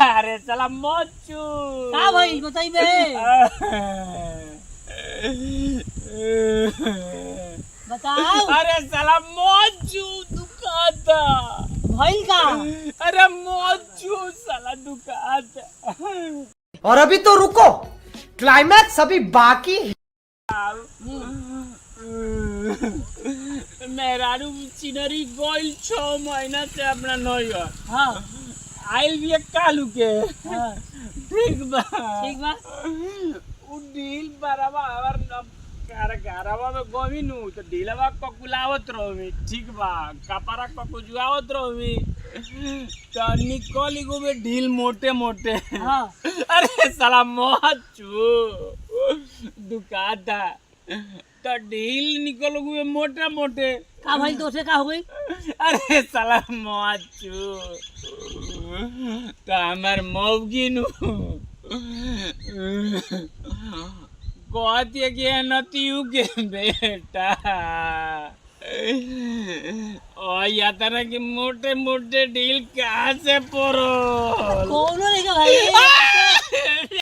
अरे साला मोचू का भाई बताई बे बताओ अरे साला मोचू दुखाता भाई का अरे मोचू साला दुखाता और अभी तो रुको क्लाइमैक्स अभी बाकी है। मेहरारू चिनरी गोल 6 महीना से अपना नहीं है हां आइल भी कालू के हां ठीक बा उ डील बराबर गारावा में गोमी नु तो डीलवा ककुलावत रहोमी ठीक बा कपारा ककुजुआवत रहोमी तो निकोली गो में ढील मोटे मोटे हां अरे साला मोचू दुकाता तो ढील निकल गए मोटे मोटे का भाई तो से का हो गई अरे साला मोचू तो हमार मौगी नु कहती है कि नतियू के बेटा और या तरह की मोटे मोटे ढील कहाँ से पोरो कौन है भाई